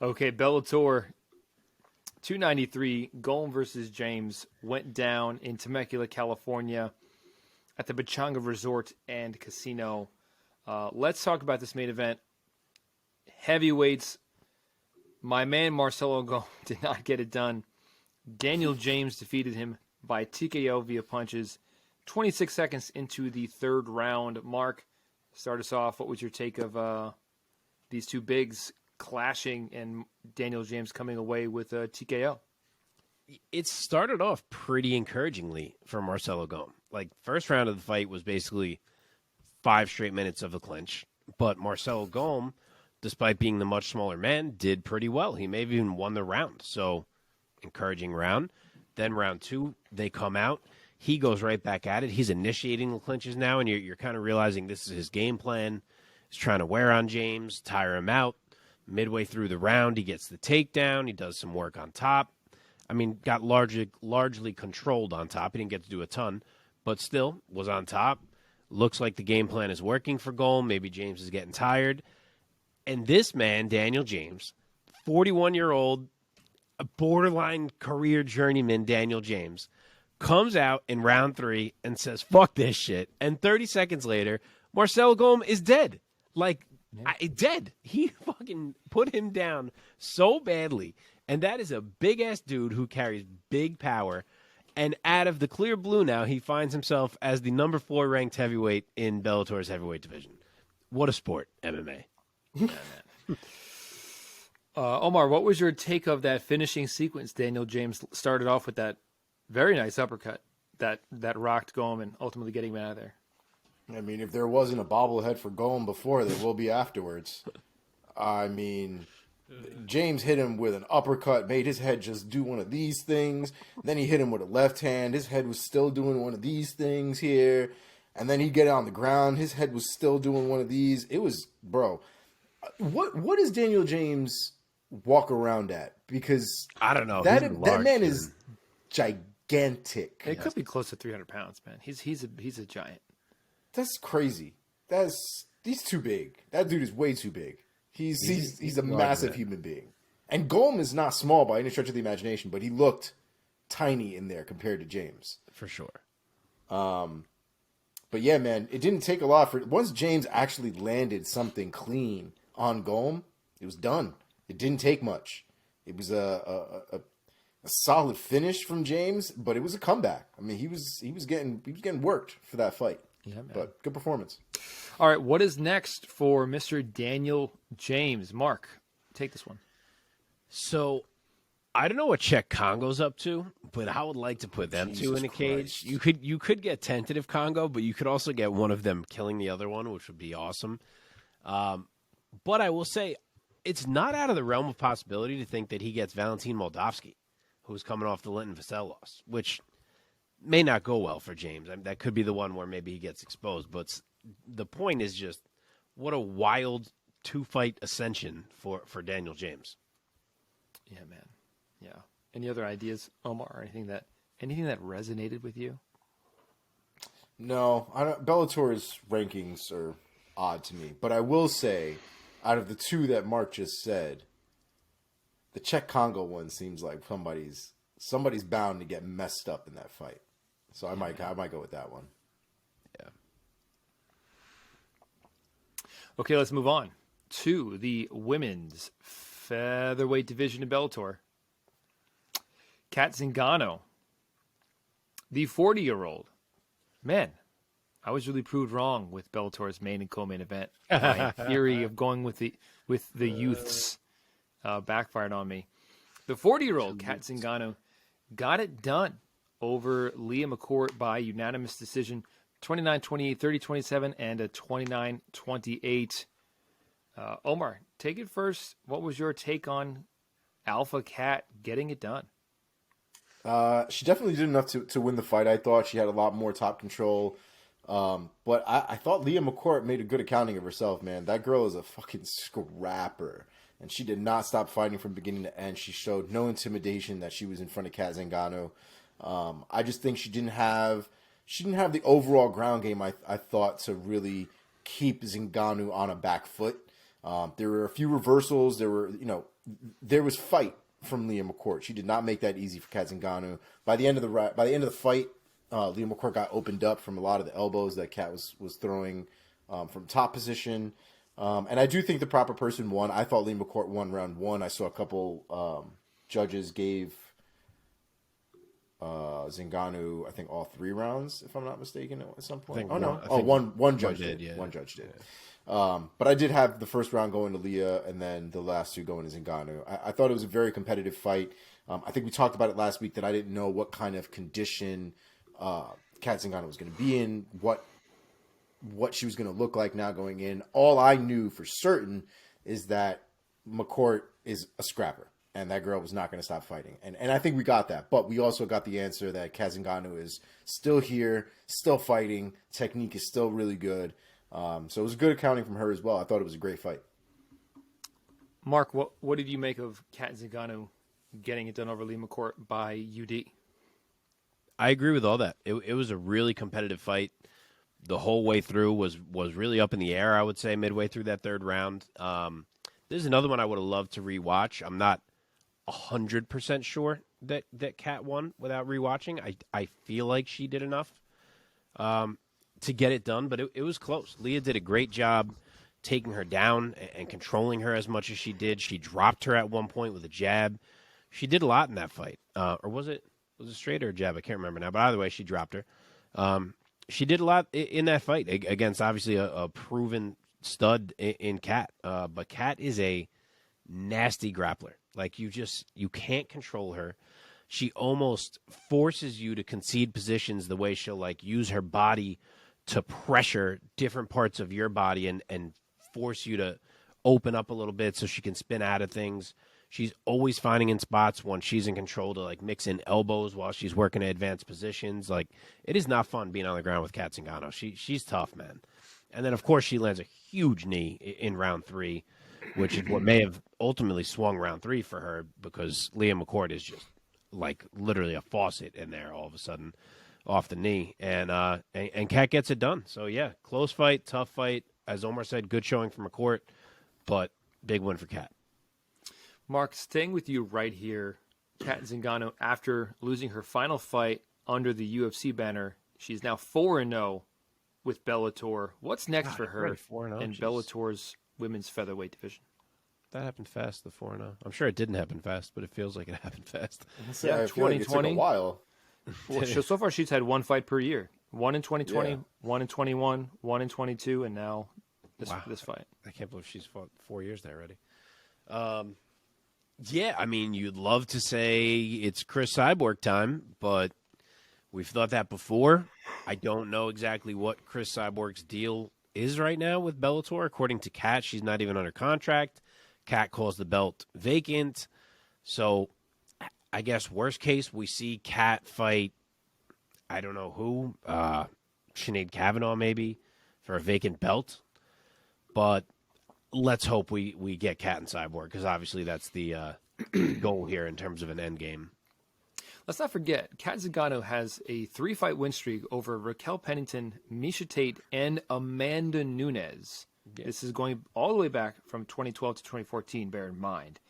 Okay, Bellator 293, Golm versus James went down in Temecula, California at the Pachanga Resort and Casino. Let's talk about this main event. Heavyweights, my man Marcelo Golm did not get it done. Daniel James defeated him by TKO via punches 26 seconds into the third round. Mark, start us off. What was your take of these two bigs clashing and Daniel James coming away with a TKO? It started off pretty encouragingly for Marcelo Golm. Like, first round of the fight was basically 5 straight minutes of the clinch. But Marcelo Golm, despite being the much smaller man, did pretty well. He may have even won the round. So, encouraging round. Then round 2, they come out. He goes right back at it. He's initiating the clinches now, and you're kind of realizing this is his game plan. He's trying to wear on James, tire him out. Midway through the round, he gets the takedown. He does some work on top. I mean, got largely controlled on top. He didn't get to do a ton, but still was on top. Looks like the game plan is working for Golm. Maybe James is getting tired. And this man, Daniel James, 41-year-old, a borderline career journeyman Daniel James, comes out in round 3 and says, fuck this shit. And 30 seconds later, Marcelo Golm is dead. Like, dead. He fucking put him down so badly. And that is a big-ass dude who carries big power. And out of the clear blue now, he finds himself as the number 4 ranked heavyweight in Bellator's heavyweight division. What a sport, MMA. Yeah, man. Omar, what was your take of that finishing sequence? Daniel James started off with that very nice uppercut that rocked Golm and ultimately getting him out of there. I mean, if there wasn't a bobblehead for Golm before, there will be afterwards. I mean, James hit him with an uppercut, made his head just do one of these things. Then he hit him with a left hand. His head was still doing one of these things here. And then he'd get on the ground. His head was still doing one of these. It was, bro, what does Daniel James walk around at? Because I don't know. That man is gigantic. It could be close to 300 pounds, man. He's a giant. That's crazy. He's too big. That dude is way too big. He's a massive human being. And Golm is not small by any stretch of the imagination, but he looked tiny in there compared to James. For sure. But yeah, man, it didn't take a lot once James actually landed something clean on Golm, it was done. It didn't take much. It was a solid finish from James, but it was a comeback. I mean, he was getting worked for that fight. Yeah, man. But good performance. All right, what is next for Mr. Daniel James? Mark, take this one. So, I don't know what Czech Congo's up to, but I would like to put them two in a cage. You could get tentative Congo, but you could also get one of them killing the other one, which would be awesome. But I will say, it's not out of the realm of possibility to think that he gets Valentin Moldavsky, who's coming off the Linton Vassell loss, which may not go well for James. I mean, that could be the one where maybe he gets exposed. But the point is just what a wild 2-fight ascension for Daniel James. Yeah, man. Yeah. Any other ideas, Omar, or anything that resonated with you? No, I don't. Bellator's rankings are odd to me, but I will say, out of the two that Mark just said, the Czech Congo one seems like somebody's bound to get messed up in that fight. So I might go with that one. Yeah. Okay, let's move on to the women's featherweight division in Bellator. Kat Zingano, the 40-year-old. Man, I was really proved wrong with Bellator's main and co-main event. My theory of going with the youths backfired on me. The 40-year-old Kat Zingano got it done over Leah McCourt by unanimous decision, 29-28, 30-27, and a 29-28. Omar, take it first. What was your take on Alpha Cat getting it done? She definitely did enough to win the fight. I thought she had a lot more top control. But I thought Leah McCourt made a good accounting of herself, man. That girl is a fucking scrapper. And she did not stop fighting from beginning to end. She showed no intimidation that she was in front of Kat Zingano. I just think she didn't have the overall ground game, I thought, to really keep Zingano on a back foot. There were a few reversals. There were, there was fight from Leah McCourt. She did not make that easy for Kat Zingano. By the end of the fight, Leah McCourt got opened up from a lot of the elbows that Kat was throwing from top position. And I do think the proper person won. I thought Leah McCourt won round 1. I saw a couple judges gave Zingano, I think, all 3 rounds, if I'm not mistaken, at some point. One judge did. Yeah. One judge did. But I did have the first round going to Leah and then the last 2 going to Zingano. I thought it was a very competitive fight. I think we talked about it last week that I didn't know what kind of condition Kat Zingano was going to be in, what she was going to look like now going in. All I knew for certain is that McCourt is a scrapper, and that girl was not going to stop fighting. And I think we got that. But we also got the answer that Kat Zingano is still here, still fighting. Technique is still really good. So it was good accounting from her as well. I thought it was a great fight. Mark, what did you make of Kat Zingano getting it done over Leah McCourt by UD? I agree with all that. It was a really competitive fight. The whole way through was really up in the air, I would say, midway through that 3rd round. There's another one I would have loved to rewatch. I'm not 100% sure that Kat won without rewatching. I feel like she did enough to get it done, but it was close. Leah did a great job taking her down and controlling her as much as she did. She dropped her at one point with a jab. She did a lot in that fight. Or was it straight or a jab? I can't remember now, but either way, she dropped her. She did a lot in that fight against, obviously, a proven stud in Kat. But Kat is a nasty grappler. Like, you can't control her. She almost forces you to concede positions the way she'll, like, use her body to pressure different parts of your body and force you to open up a little bit so she can spin out of things. She's always finding in spots when she's in control to, like, mix in elbows while she's working at advanced positions. Like, it is not fun being on the ground with Kat Zingano. She's tough, man. And then, of course, she lands a huge knee in round 3, which is what may have ultimately swung round 3 for her, because Leah McCourt is just, like, literally a faucet in there all of a sudden off the knee. And Kat gets it done. So, yeah, close fight, tough fight. As Omar said, good showing for McCourt, but big win for Kat. Mark, staying with you right here, Kat Zingano, after losing her final fight under the UFC banner, she's now 4-0 with Bellator. What's next for her in Bellator's women's featherweight division? That happened fast, the 4-0. I'm sure it didn't happen fast, but it feels like it happened fast. Yeah, 2020. Like it took a while. Well, so far she's had 1 fight per year. 1 in 2020, 1 in 21, 1 in 22, and now this fight. I can't believe she's fought 4 years there already. Yeah, I mean, you'd love to say it's Chris Cyborg time, but we've thought that before. I don't know exactly what Chris Cyborg's deal is right now with Bellator. According to Kat, she's not even under contract. Kat calls the belt vacant. So I guess worst case, we see Kat fight, I don't know who, Sinead Kavanaugh maybe, for a vacant belt. But let's hope we get Kat and Cyborg, because obviously that's the goal here in terms of an end game. Let's not forget, Kat Zingano has a 3-fight win streak over Raquel Pennington, Miesha Tate, and Amanda Nunes. Yeah. This is going all the way back from 2012 to 2014, bear in mind.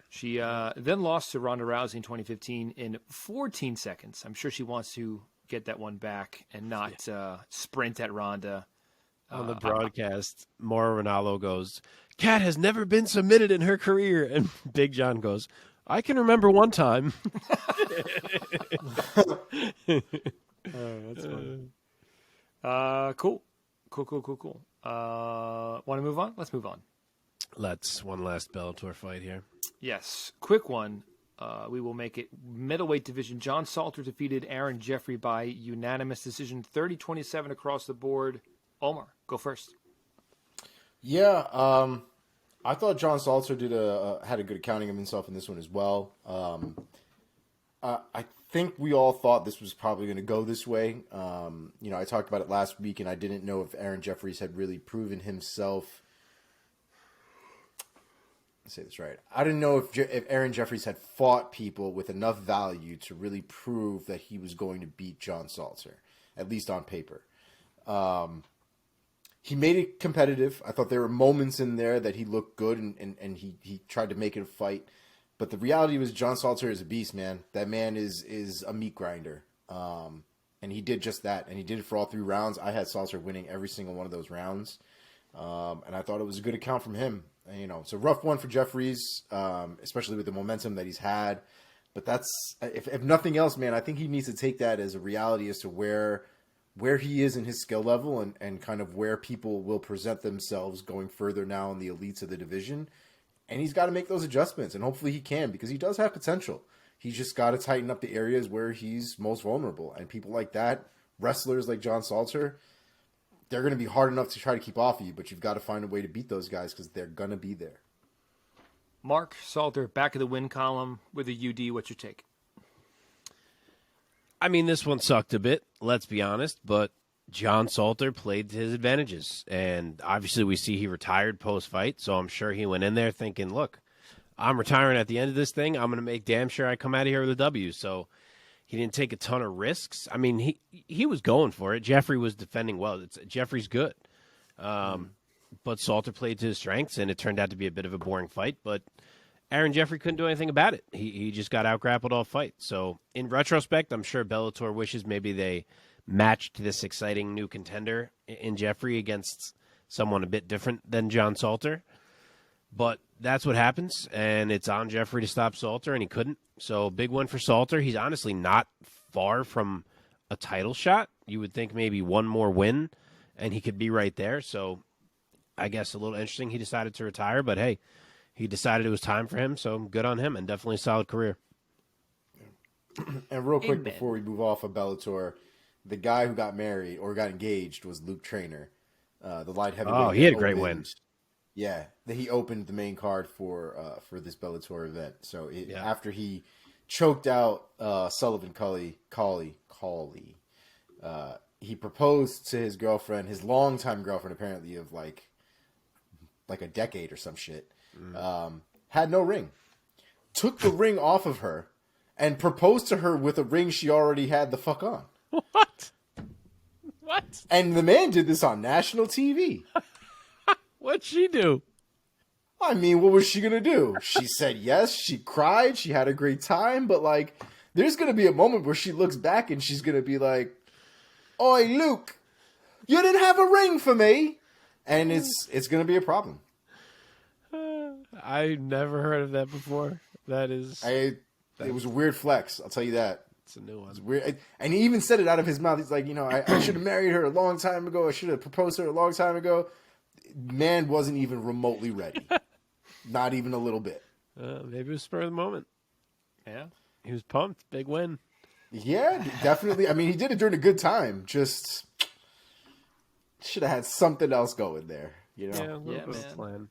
She then lost to Ronda Rousey in 2015 in 14 seconds. I'm sure she wants to get that one back and not sprint at Ronda. On the broadcast, Mauro Ranallo goes, Kat has never been submitted in her career. And Big John goes, I can remember one time. That's funny. Cool. Want to move on? Let's move on. Let's one last Bellator fight here. Yes, quick one. We will make it middleweight division. John Salter defeated Aaron Jeffery by unanimous decision, 30-27 across the board. Omar, go first. Yeah, I thought John Salter had a good accounting of himself in this one as well. I think we all thought this was probably going to go this way. I talked about it last week, and I didn't know if Aaron Jeffries had really proven himself. Let's say this right. I didn't know if Aaron Jeffries had fought people with enough value to really prove that he was going to beat John Salter, at least on paper. He made it competitive. I thought there were moments in there that he looked good and he tried to make it a fight. But the reality was John Salter is a beast, man. That man is a meat grinder. And he did just that. And he did it for all 3 rounds. I had Salter winning every single one of those rounds. And I thought it was a good account from him. And, it's a rough one for Jeffries, especially with the momentum that he's had. But that's, if nothing else, man, I think he needs to take that as a reality as to where he is in his skill level and kind of where people will present themselves going further now in the elites of the division. And he's got to make those adjustments, and hopefully he can, because he does have potential. He's just got to tighten up the areas where he's most vulnerable. And people like that, wrestlers like John Salter, they're going to be hard enough to try to keep off of you, but you've got to find a way to beat those guys because they're going to be there. Mark Salter, back of the win column with a UD. What's your take? I mean, this one sucked a bit, let's be honest, but John Salter played to his advantages. And obviously we see he retired post-fight, so I'm sure he went in there thinking, look, I'm retiring at the end of this thing. I'm going to make damn sure I come out of here with a W. So he didn't take a ton of risks. I mean, he was going for it. Jeffery was defending well. Jeffrey's good. But Salter played to his strengths, and it turned out to be a bit of a boring fight. But Aaron Jeffery couldn't do anything about it. He just got out-grappled all fight. So in retrospect, I'm sure Bellator wishes maybe they matched this exciting new contender in Jeffery against someone a bit different than John Salter. But that's what happens, and it's on Jeffery to stop Salter, and he couldn't. So big win for Salter. He's honestly not far from a title shot. You would think maybe one more win, and he could be right there. So I guess a little interesting he decided to retire, but hey, he decided it was time for him, so good on him, and definitely a solid career. And real quick before we move off of Bellator, the guy who got married or got engaged was Luke Traynor, the light heavyweight. Oh, he had a great win. Yeah, he opened the main card for this Bellator event. So after he choked out Sullivan Cauley, he proposed to his girlfriend, his longtime girlfriend, apparently of like a decade or some shit. Had no ring. Took the ring off of her and proposed to her with a ring she already had the fuck on. What? And the man did this on national TV. What'd she do? I mean, what was she going to do? She said yes. She cried. She had a great time. But, like, there's going to be a moment where she looks back and she's going to be like, "Oi, Luke, you didn't have a ring for me." And it's going to be a problem. I never heard of that before. It was a weird flex. I'll tell you that. It's a new one. It's weird. And he even said it out of his mouth. He's like, I should have married her a long time ago. I should have proposed to her a long time ago. Man wasn't even remotely ready. Not even a little bit. Maybe it was spur of the moment. Yeah. He was pumped. Big win. Yeah, definitely. I mean, he did it during a good time. Just should have had something else going there. Yeah, a little bit man. of plan.